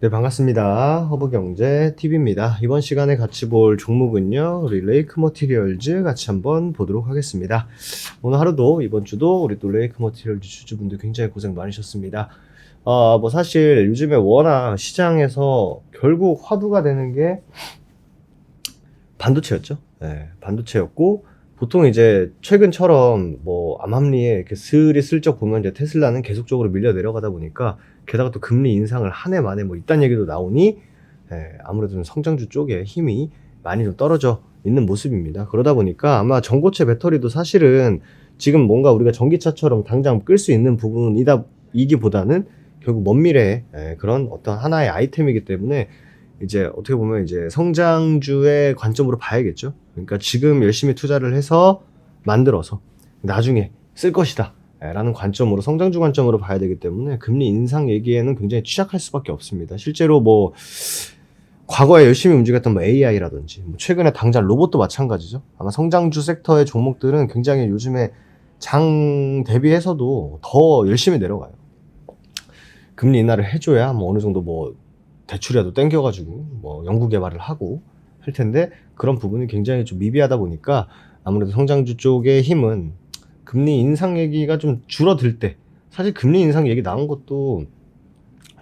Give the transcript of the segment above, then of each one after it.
네, 반갑습니다. 허브경제TV입니다. 이번 시간에 같이 볼 종목은요, 우리 레이크 머티리얼즈 같이 한번 보도록 하겠습니다. 오늘 하루도, 이번 주도 우리 또 레이크 머티리얼즈 주주분들 굉장히 고생 많으셨습니다. 뭐 사실 요즘에 워낙 시장에서 결국 화두가 되는 게 반도체였죠. 네, 반도체였고, 보통 이제 최근처럼 뭐 암암리에 이렇게 슬쩍 보면 이제 테슬라는 계속적으로 밀려 내려가다 보니까 게다가 또 금리 인상을 한 해 만에 뭐 이딴 얘기도 나오니 아무래도 좀 성장주 쪽에 힘이 많이 좀 떨어져 있는 모습입니다. 그러다 보니까 아마 전고체 배터리도 사실은 지금 뭔가 우리가 전기차처럼 당장 끌 수 있는 부분이기보다는 결국 먼 미래에 그런 어떤 하나의 아이템이기 때문에 이제 어떻게 보면 이제 성장주의 관점으로 봐야겠죠. 그러니까 지금 열심히 투자를 해서 만들어서 나중에 쓸 것이다 라는 관점으로, 성장주 관점으로 봐야 되기 때문에 금리 인상 얘기에는 굉장히 취약할 수밖에 없습니다. 실제로 뭐 과거에 열심히 움직였던 뭐 AI라든지 뭐 최근에 당장 로봇도 마찬가지죠. 아마 성장주 섹터의 종목들은 굉장히 요즘에 장 대비해서도 더 열심히 내려가요. 금리 인하를 해줘야 뭐 어느 정도 뭐 대출이라도 땡겨가지고 뭐 연구 개발을 하고 할 텐데, 그런 부분이 굉장히 좀 미비하다 보니까 아무래도 성장주 쪽의 힘은 금리 인상 얘기가 좀 줄어들 때, 사실 금리 인상 얘기 나온 것도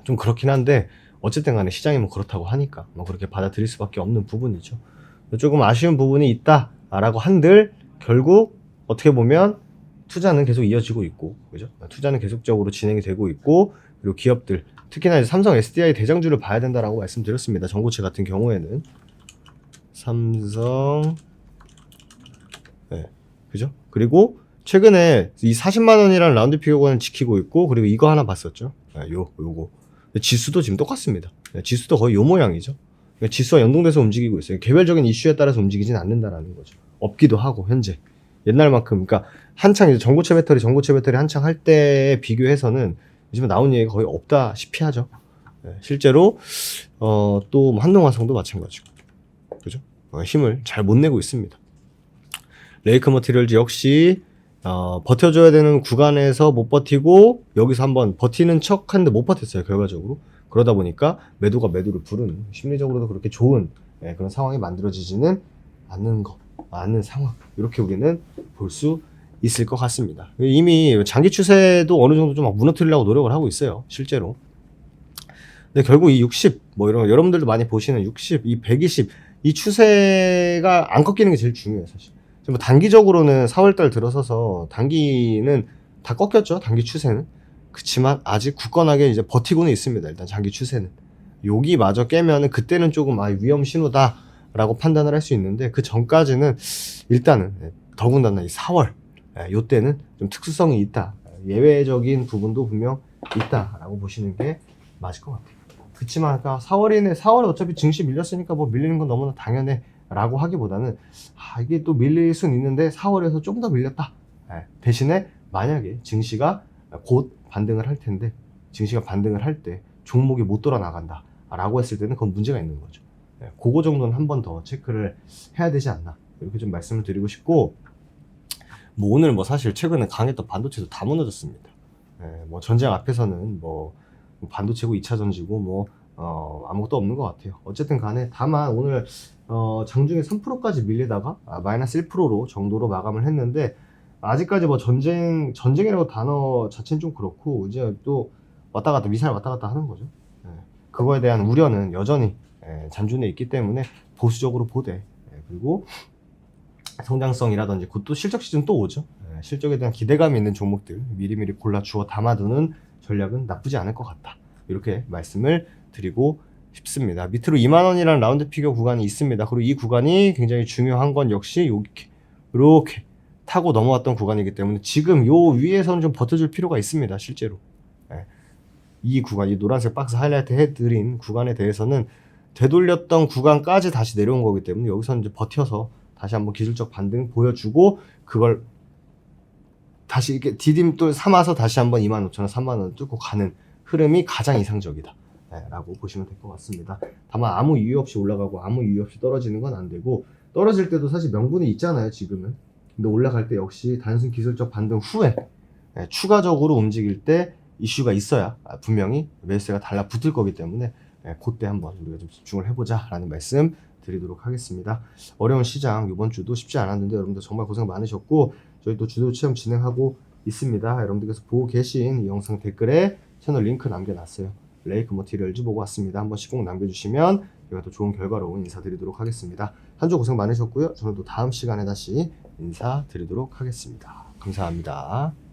좀 그렇긴 한데 어쨌든 간에 시장이 뭐 그렇다고 하니까 뭐 그렇게 받아들일 수밖에 없는 부분이죠. 조금 아쉬운 부분이 있다라고 한들 결국 어떻게 보면 투자는 계속 이어지고 있고, 그죠? 투자는 계속적으로 진행이 되고 있고, 그리고 기업들, 특히나 이제 삼성 SDI 대장주를 봐야 된다라고 말씀드렸습니다. 전고체 같은 경우에는 삼성, 그죠? 그리고 최근에 이 40만 원이라는 라운드 피겨권을 지키고 있고, 그리고 이거 하나 봤었죠. 요거. 지수도 지금 똑같습니다. 지수도 거의 요 모양이죠. 지수와 연동돼서 움직이고 있어요. 개별적인 이슈에 따라서 움직이진 않는다라는 거죠. 없기도 하고 현재 옛날만큼, 그러니까 한창 이제 전고체 배터리 한창 할 때에 비교해서는 요즘에 나온 얘기가 거의 없다시피 하죠. 실제로 또 한동화성도 마찬가지고, 그죠? 힘을 잘 못 내고 있습니다. 레이크 머티리얼즈 역시 버텨줘야 되는 구간에서 못 버티고 여기서 한번 버티는 척 하는데 못 버텼어요, 결과적으로. 그러다 보니까 매도가 매도를 부르는, 심리적으로도 그렇게 좋은 그런 상황이 만들어지지는 않는 상황, 이렇게 우리는 볼 수 있을 것 같습니다. 이미 장기 추세도 어느 정도 좀 무너뜨리려고 노력을 하고 있어요, 실제로. 근데 결국 이 60, 뭐 이런 여러분들도 많이 보시는 60, 이 120, 이 추세가 안 꺾이는 게 제일 중요해요, 사실. 뭐 단기적으로는 4월달 들어서서 단기는 다 꺾였죠, 단기 추세는. 그치만 아직 굳건하게 이제 버티고는 있습니다, 일단 장기 추세는. 여기마저 깨면은 그때는 조금 위험 신호다라고 판단을 할 수 있는데, 그 전까지는 일단은 더군다나 이 4월 요때는 좀 특수성이 있다, 예외적인 부분도 분명 있다라고 보시는 게 맞을 것 같아요. 그치만 아까 4월에 어차피 증시 밀렸으니까 뭐 밀리는 건 너무나 당연해 라고 하기보다는 이게 또 밀릴 수는 있는데 4월에서 좀 더 밀렸다. 대신에 만약에 증시가 곧 반등을 할 텐데, 증시가 반등을 할 때 종목이 못 돌아 나간다 라고 했을 때는 그건 문제가 있는 거죠. 그거 정도는 한 번 더 체크를 해야 되지 않나, 이렇게 좀 말씀을 드리고 싶고, 뭐 오늘 뭐 사실 최근에 강했던 반도체도 다 무너졌습니다. 뭐 전쟁 앞에서는 뭐 반도체고 2차 전지고 뭐 아무것도 없는 것 같아요. 어쨌든 간에 다만 오늘 장중에 3%까지 밀리다가 마이너스 1%로 정도로 마감을 했는데, 아직까지 뭐 전쟁이라고 단어 자체는 좀 그렇고, 이제 또 왔다 갔다 미사일 왔다 갔다 하는 거죠. 그거에 대한 우려는 여전히 잔존해 있기 때문에 보수적으로 보되, 그리고 성장성이라든지 곧 또 실적 시즌 또 오죠. 실적에 대한 기대감이 있는 종목들 미리미리 골라 주워 담아두는 전략은 나쁘지 않을 것 같다, 이렇게 말씀을 드리고 싶습니다. 밑으로 2만원이라는 라운드 피겨 구간이 있습니다. 그리고 이 구간이 굉장히 중요한 건 역시 이렇게 타고 넘어왔던 구간이기 때문에 지금 요 위에서는 좀 버텨줄 필요가 있습니다, 실제로. 이 구간, 이 노란색 박스 하이라이트 해드린 구간에 대해서는 되돌렸던 구간까지 다시 내려온 거기 때문에 여기서는 이제 버텨서 다시 한번 기술적 반등 보여주고, 그걸 다시 이렇게 디딤 또 삼아서 다시 한번 25,000원, 3만원 뚫고 가는 흐름이 가장 이상적이다 라고 보시면 될 것 같습니다. 다만 아무 이유 없이 올라가고 아무 이유 없이 떨어지는 건 안 되고, 떨어질 때도 사실 명분이 있잖아요, 지금은. 근데 올라갈 때 역시 단순 기술적 반등 후에 추가적으로 움직일 때 이슈가 있어야 분명히 매수세가 달라붙을 거기 때문에 그때 한번 우리가 좀 집중을 해보자라는 말씀 드리도록 하겠습니다. 어려운 시장 이번 주도 쉽지 않았는데 여러분들 정말 고생 많으셨고 저희 또 주도 체험 진행하고 있습니다. 여러분들께서 보고 계신 이 영상 댓글에 채널 링크 남겨놨어요. 레이크 머티리얼즈 보고 왔습니다. 한 번씩 꼭 남겨주시면 제가 또 좋은 결과로 인사드리도록 하겠습니다. 한 주 고생 많으셨고요. 저는 또 다음 시간에 다시 인사드리도록 하겠습니다. 감사합니다.